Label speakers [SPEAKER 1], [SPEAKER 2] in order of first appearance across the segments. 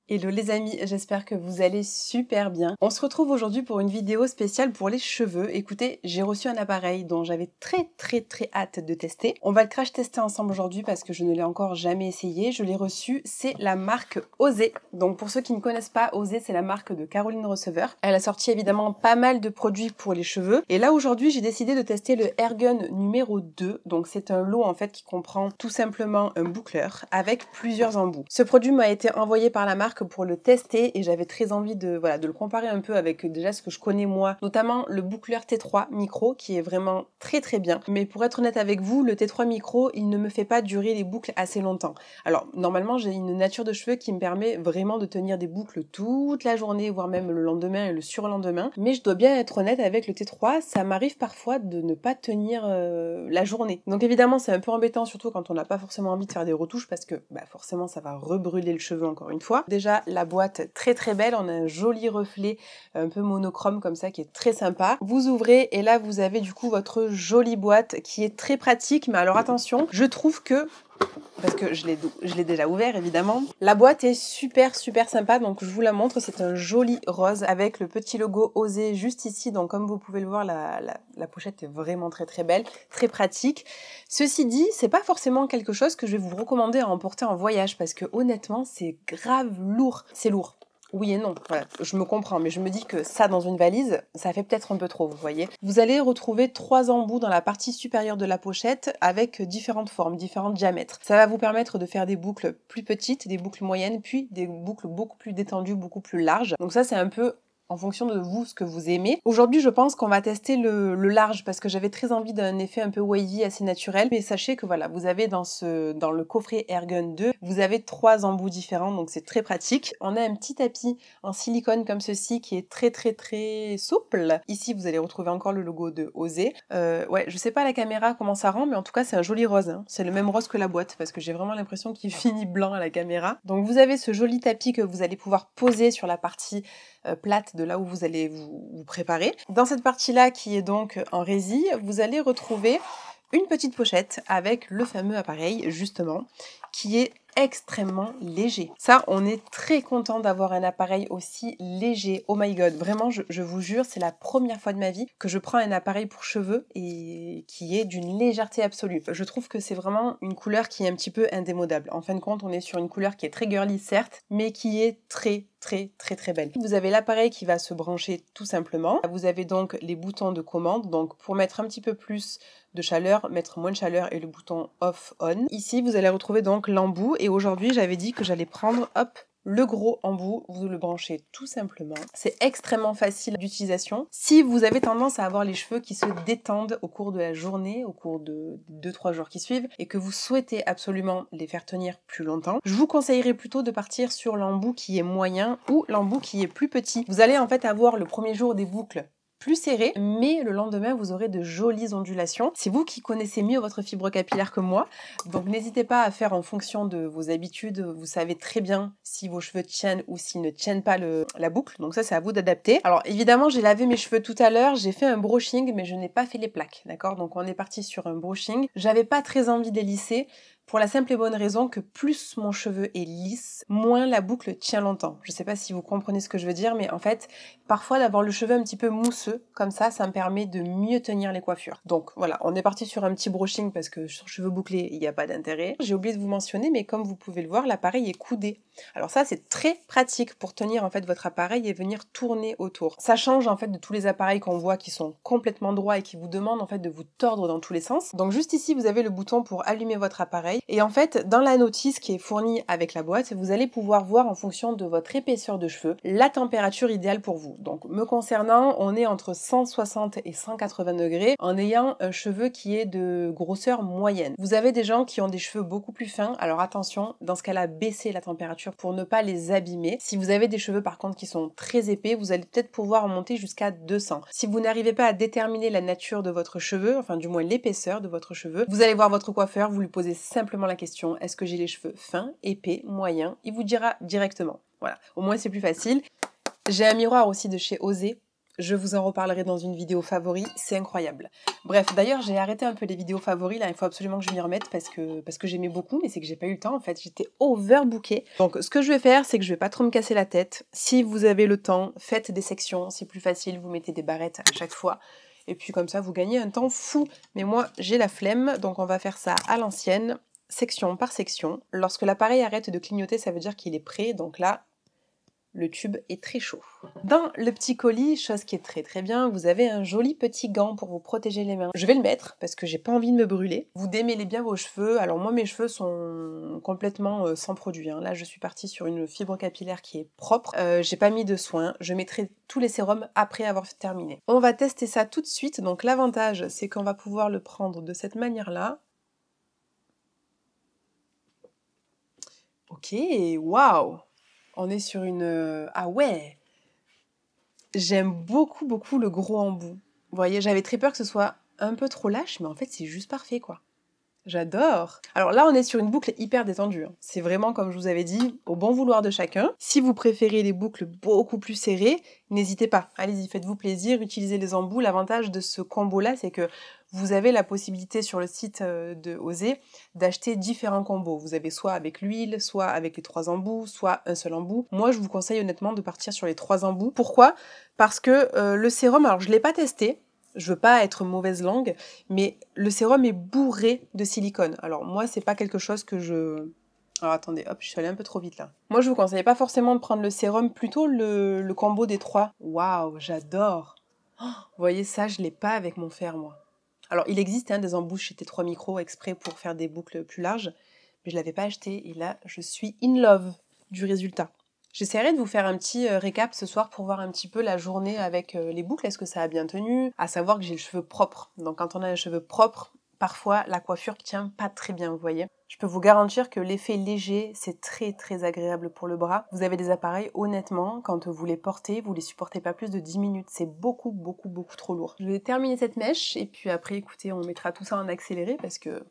[SPEAKER 1] Hello les amis, j'espère que vous allez super bien. On se retrouve aujourd'hui pour une vidéo spéciale pour les cheveux. Écoutez, j'ai reçu un appareil dont j'avais très hâte de tester. On va le crash tester ensemble aujourd'hui parce que je ne l'ai encore jamais essayé. Je l'ai reçu, c'est la marque Osé. Donc pour ceux qui ne connaissent pas, Osé c'est la marque de Caroline Receveur. Elle a sorti évidemment pas mal de produits pour les cheveux. Et là aujourd'hui j'ai décidé de tester le Airgun numéro 2. Donc c'est un lot en fait qui comprend tout simplement un boucleur avec plusieurs embouts. Ce produit m'a été envoyé par la marque pour le tester et j'avais très envie de le comparer un peu avec déjà ce que je connais moi, notamment le boucleur T3 micro qui est vraiment très bien. Mais pour être honnête avec vous, le T3 micro, il ne me fait pas durer les boucles assez longtemps. Alors normalement, j'ai une nature de cheveux qui me permet vraiment de tenir des boucles toute la journée, voire même le lendemain et le surlendemain. Mais je dois bien être honnête avec le T3, ça m'arrive parfois de ne pas tenir la journée. Donc évidemment, c'est un peu embêtant, surtout quand on n'a pas forcément envie de faire des retouches parce que forcément, ça va rebrûler le cheveu encore une fois. Déjà, la boîte très belle, on a un joli reflet un peu monochrome comme ça qui est très sympa. Vous ouvrez et là vous avez du coup votre jolie boîte qui est très pratique, mais alors attention, je trouve que parce que je l'ai déjà ouvert évidemment. La boîte est super sympa, donc je vous la montre, c'est un joli rose avec le petit logo Osé juste ici, donc comme vous pouvez le voir, la pochette est vraiment très belle, très pratique. Ceci dit, c'est pas forcément quelque chose que je vais vous recommander à emporter en voyage, parce que honnêtement, c'est grave lourd. C'est lourd. Oui et non, voilà, je me comprends, mais je me dis que ça dans une valise, ça fait peut-être un peu trop, vous voyez. Vous allez retrouver 3 embouts dans la partie supérieure de la pochette avec différentes formes, différents diamètres. Ça va vous permettre de faire des boucles plus petites, des boucles moyennes, puis des boucles beaucoup plus détendues, beaucoup plus larges. Donc ça, c'est un peu en fonction de vous, ce que vous aimez. Aujourd'hui, je pense qu'on va tester le large parce que j'avais très envie d'un effet un peu wavy, assez naturel. Mais sachez que voilà, vous avez dans le coffret Airgun 2, vous avez 3 embouts différents, donc c'est très pratique. On a un petit tapis en silicone comme ceci qui est très souple. Ici, vous allez retrouver encore le logo de Osé. Ouais, je sais pas à la caméra comment ça rend, mais en tout cas, c'est un joli rose. Hein. C'est le même rose que la boîte parce que j'ai vraiment l'impression qu'il finit blanc à la caméra. Donc vous avez ce joli tapis que vous allez pouvoir poser sur la partie plate de là où vous allez vous préparer. Dans cette partie-là qui est donc en résille, vous allez retrouver une petite pochette avec le fameux appareil justement qui est extrêmement léger. Ça, on est très content d'avoir un appareil aussi léger. Oh my god, vraiment, je vous jure, c'est la première fois de ma vie que je prends un appareil pour cheveux et qui est d'une légèreté absolue. Je trouve que c'est vraiment une couleur qui est un petit peu indémodable. En fin de compte, on est sur une couleur qui est très girly certes, mais qui est très belle. Vous avez l'appareil qui va se brancher tout simplement. Vous avez donc les boutons de commande, donc pour mettre un petit peu plus de chaleur, mettre moins de chaleur et le bouton off-on. Ici, vous allez retrouver donc l'embout et aujourd'hui, j'avais dit que j'allais prendre, hop, le gros embout, vous le branchez tout simplement. C'est extrêmement facile d'utilisation. Si vous avez tendance à avoir les cheveux qui se détendent au cours de la journée, au cours de 2-3 jours qui suivent, et que vous souhaitez absolument les faire tenir plus longtemps, je vous conseillerais plutôt de partir sur l'embout qui est moyen ou l'embout qui est plus petit. Vous allez en fait avoir le premier jour des boucles plus serré, mais le lendemain vous aurez de jolies ondulations. C'est vous qui connaissez mieux votre fibre capillaire que moi, donc n'hésitez pas à faire en fonction de vos habitudes. Vous savez très bien si vos cheveux tiennent ou s'ils ne tiennent pas la boucle, donc ça c'est à vous d'adapter. Alors évidemment j'ai lavé mes cheveux tout à l'heure, j'ai fait un brushing mais je n'ai pas fait les plaques, d'accord? Donc on est parti sur un brushing. J'avais pas très envie de les lisser, pour la simple et bonne raison que plus mon cheveu est lisse, moins la boucle tient longtemps. Je sais pas si vous comprenez ce que je veux dire, mais en fait, parfois d'avoir le cheveu un petit peu mousseux, comme ça me permet de mieux tenir les coiffures. Donc voilà, on est parti sur un petit brushing parce que sur cheveux bouclés, il n'y a pas d'intérêt. J'ai oublié de vous mentionner, mais comme vous pouvez le voir, l'appareil est coudé. Alors ça, c'est très pratique pour tenir en fait votre appareil et venir tourner autour. Ça change en fait de tous les appareils qu'on voit qui sont complètement droits et qui vous demandent en fait de vous tordre dans tous les sens. Donc juste ici, vous avez le bouton pour allumer votre appareil. Et en fait, dans la notice qui est fournie avec la boîte, vous allez pouvoir voir en fonction de votre épaisseur de cheveux la température idéale pour vous. Donc me concernant, on est entre 160 et 180 degrés en ayant un cheveu qui est de grosseur moyenne. Vous avez des gens qui ont des cheveux beaucoup plus fins, alors attention, dans ce cas-là, baissez la température pour ne pas les abîmer. Si vous avez des cheveux par contre qui sont très épais, vous allez peut-être pouvoir en monter jusqu'à 200. Si vous n'arrivez pas à déterminer la nature de votre cheveu, enfin du moins l'épaisseur de votre cheveu, vous allez voir votre coiffeur, vous lui posez simplement la question, est-ce que j'ai les cheveux fins, épais, moyens? Il vous dira directement. Voilà, au moins c'est plus facile. J'ai un miroir aussi de chez Osé. Je vous en reparlerai dans une vidéo favori, c'est incroyable. Bref, d'ailleurs, j'ai arrêté un peu les vidéos favoris, là, il faut absolument que je m'y remette parce que j'aimais beaucoup, mais c'est que j'ai pas eu le temps, en fait, j'étais overbookée. Donc, ce que je vais faire, c'est que je vais pas trop me casser la tête. Si vous avez le temps, faites des sections, c'est plus facile, vous mettez des barrettes à chaque fois. Et puis, comme ça, vous gagnez un temps fou. Mais moi, j'ai la flemme, donc on va faire ça à l'ancienne, section par section. Lorsque l'appareil arrête de clignoter, ça veut dire qu'il est prêt, donc là, le tube est très chaud. Dans le petit colis, chose qui est très très bien, vous avez un joli petit gant pour vous protéger les mains. Je vais le mettre parce que j'ai pas envie de me brûler. Vous démêlez bien vos cheveux. Alors moi mes cheveux sont complètement sans produit. Là je suis partie sur une fibre capillaire qui est propre. J'ai pas mis de soin. Je mettrai tous les sérums après avoir terminé. On va tester ça tout de suite. Donc l'avantage c'est qu'on va pouvoir le prendre de cette manière-là. Ok, waouh! On est sur une... Ah ouais! J'aime beaucoup, beaucoup le gros embout. Vous voyez, j'avais très peur que ce soit un peu trop lâche, mais en fait, c'est juste parfait, quoi. J'adore! Alors là, on est sur une boucle hyper détendue. C'est vraiment, comme je vous avais dit, au bon vouloir de chacun. Si vous préférez les boucles beaucoup plus serrées, n'hésitez pas. Allez-y, faites-vous plaisir, utilisez les embouts. L'avantage de ce combo-là, c'est que vous avez la possibilité sur le site de Osée d'acheter différents combos. Vous avez soit avec l'huile, soit avec les 3 embouts, soit un seul embout. Moi, je vous conseille honnêtement de partir sur les 3 embouts. Pourquoi? Parce que le sérum, alors je ne l'ai pas testé, je veux pas être mauvaise langue, mais le sérum est bourré de silicone. Alors moi, c'est pas quelque chose que je... Alors attendez, hop, je suis allée un peu trop vite là. Moi, je vous conseille pas forcément de prendre le sérum, plutôt le combo des 3. Waouh, j'adore! Oh, vous voyez, ça, je l'ai pas avec mon fer, moi. Alors, il existe des embouts chez T3 Micro exprès pour faire des boucles plus larges, mais je l'avais pas acheté et là, je suis in love du résultat. J'essaierai de vous faire un petit récap ce soir pour voir un petit peu la journée avec les boucles, est-ce que ça a bien tenu? À savoir que j'ai le cheveu propre, donc quand on a un cheveu propre, parfois la coiffure tient pas très bien, vous voyez. Je peux vous garantir que l'effet léger, c'est très très agréable pour le bras. Vous avez des appareils, honnêtement, quand vous les portez, vous les supportez pas plus de 10 minutes, c'est beaucoup beaucoup beaucoup trop lourd. Je vais terminer cette mèche et puis après, écoutez, on mettra tout ça en accéléré parce que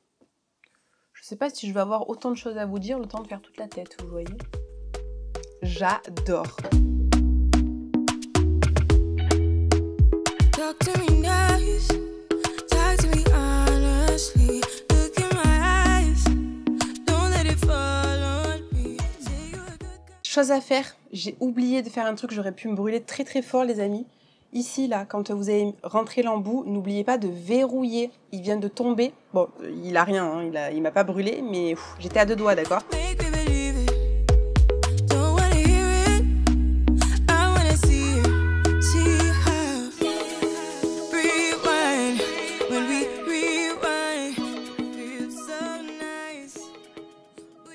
[SPEAKER 1] je sais pas si je vais avoir autant de choses à vous dire, le temps de faire toute la tête, vous voyez. J'adore. Chose à faire, j'ai oublié de faire un truc, j'aurais pu me brûler très très fort les amis. Ici là, quand vous avez rentré l'embout, n'oubliez pas de verrouiller, il vient de tomber. Bon, il a rien, il m'a pas brûlé, mais j'étais à 2 doigts, d'accord ?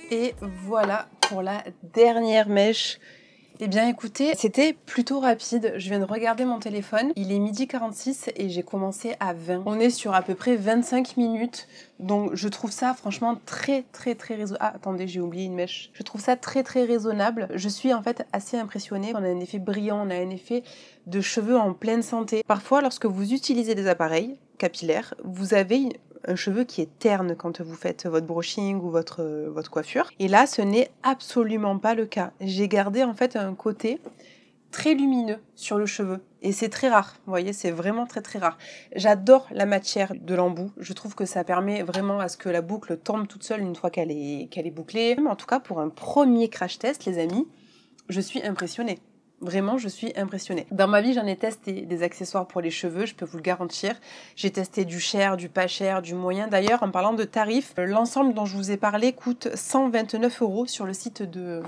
[SPEAKER 1] Et voilà pour la dernière mèche. Eh bien écoutez, c'était plutôt rapide. Je viens de regarder mon téléphone. Il est 12h46 et j'ai commencé à 20. On est sur à peu près 25 minutes. Donc je trouve ça franchement très raisonnable. Ah attendez, j'ai oublié une mèche. Je trouve ça très raisonnable. Je suis en fait assez impressionnée. On a un effet brillant, on a un effet de cheveux en pleine santé. Parfois lorsque vous utilisez des appareils capillaires, vous avez un cheveu qui est terne quand vous faites votre brushing ou votre coiffure. Et là, ce n'est absolument pas le cas. J'ai gardé en fait un côté très lumineux sur le cheveu. Et c'est très rare, vous voyez, c'est vraiment très rare. J'adore la matière de l'embout. Je trouve que ça permet vraiment à ce que la boucle tombe toute seule une fois qu'elle est bouclée. Mais en tout cas, pour un premier crash test, les amis, je suis impressionnée. Vraiment, je suis impressionnée. Dans ma vie, j'en ai testé des accessoires pour les cheveux, je peux vous le garantir. J'ai testé du cher, du pas cher, du moyen. D'ailleurs, en parlant de tarifs, l'ensemble dont je vous ai parlé coûte 129 € sur le site de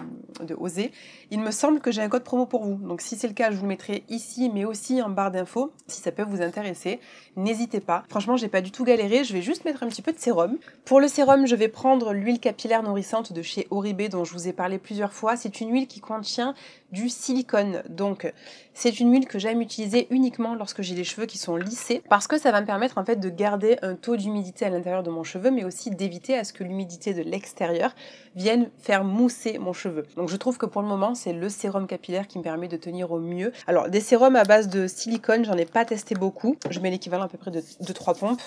[SPEAKER 1] Osée. Il me semble que j'ai un code promo pour vous. Donc si c'est le cas, je vous le mettrai ici, mais aussi en barre d'infos. Si ça peut vous intéresser, n'hésitez pas. Franchement, j'ai pas du tout galéré. Je vais juste mettre un petit peu de sérum. Pour le sérum, je vais prendre l'huile capillaire nourrissante de chez Oribe, dont je vous ai parlé plusieurs fois. C'est une huile qui contient du silicone. Donc, c'est une huile que j'aime utiliser uniquement lorsque j'ai les cheveux qui sont lissés, parce que ça va me permettre en fait de garder un taux d'humidité à l'intérieur de mon cheveu, mais aussi d'éviter à ce que l'humidité de l'extérieur viennent faire mousser mon cheveu. Donc je trouve que pour le moment, c'est le sérum capillaire qui me permet de tenir au mieux. Alors des sérums à base de silicone, j'en ai pas testé beaucoup. Je mets l'équivalent à peu près de 3 pompes.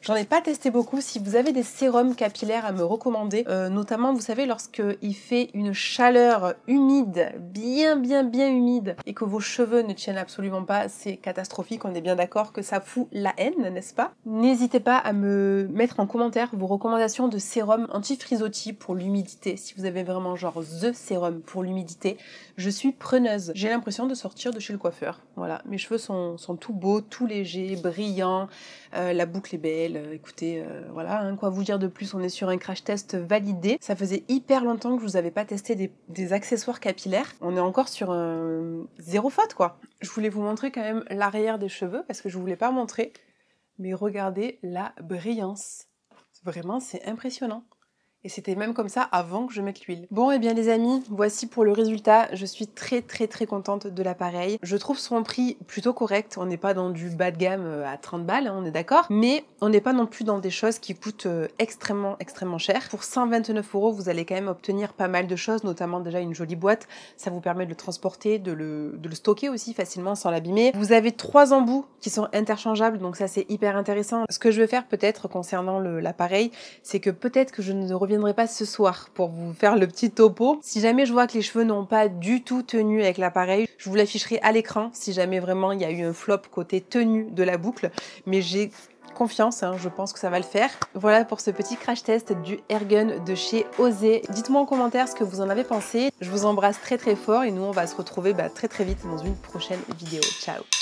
[SPEAKER 1] J'en ai pas testé beaucoup. Si vous avez des sérums capillaires à me recommander, notamment vous savez lorsqu'il fait une chaleur humide, bien humide, et que vos cheveux ne tiennent absolument pas, c'est catastrophique. On est bien d'accord que ça fout la haine, n'est-ce pas? N'hésitez pas à me mettre en commentaire vos recommandations de sérum anti-frisottis pour l'humidité. Si vous avez vraiment genre the sérum pour l'humidité, je suis preneuse. J'ai l'impression de sortir de chez le coiffeur. Voilà, mes cheveux sont tout beaux, tout légers, brillants, la boucle est belle. Écoutez, voilà, hein, quoi vous dire de plus, on est sur un crash test validé. Ça faisait hyper longtemps que je vous avais pas testé des accessoires capillaires. On est encore sur un zéro faute, quoi. Je voulais vous montrer quand même l'arrière des cheveux parce que je vous voulais pas montrer. Mais regardez la brillance. Vraiment, c'est impressionnant. Et c'était même comme ça avant que je mette l'huile. Bon, et bien les amis, voici pour le résultat. Je suis très contente de l'appareil. Je trouve son prix plutôt correct. On n'est pas dans du bas de gamme à 30 balles, hein, on est d'accord. Mais on n'est pas non plus dans des choses qui coûtent extrêmement cher. Pour 129 €, vous allez quand même obtenir pas mal de choses, notamment déjà une jolie boîte. Ça vous permet de le transporter, de le stocker aussi facilement sans l'abîmer. Vous avez 3 embouts qui sont interchangeables, donc ça c'est hyper intéressant. Ce que je vais faire peut-être concernant l'appareil, c'est que peut-être que je ne reviendrai pas ce soir pour vous faire le petit topo. Si jamais je vois que les cheveux n'ont pas du tout tenu avec l'appareil, je vous l'afficherai à l'écran si jamais vraiment il y a eu un flop côté tenue de la boucle. Mais j'ai confiance, hein, je pense que ça va le faire. Voilà pour ce petit crash test du Airgun de chez Osé. Dites-moi en commentaire ce que vous en avez pensé. Je vous embrasse très fort et nous on va se retrouver très vite dans une prochaine vidéo. Ciao!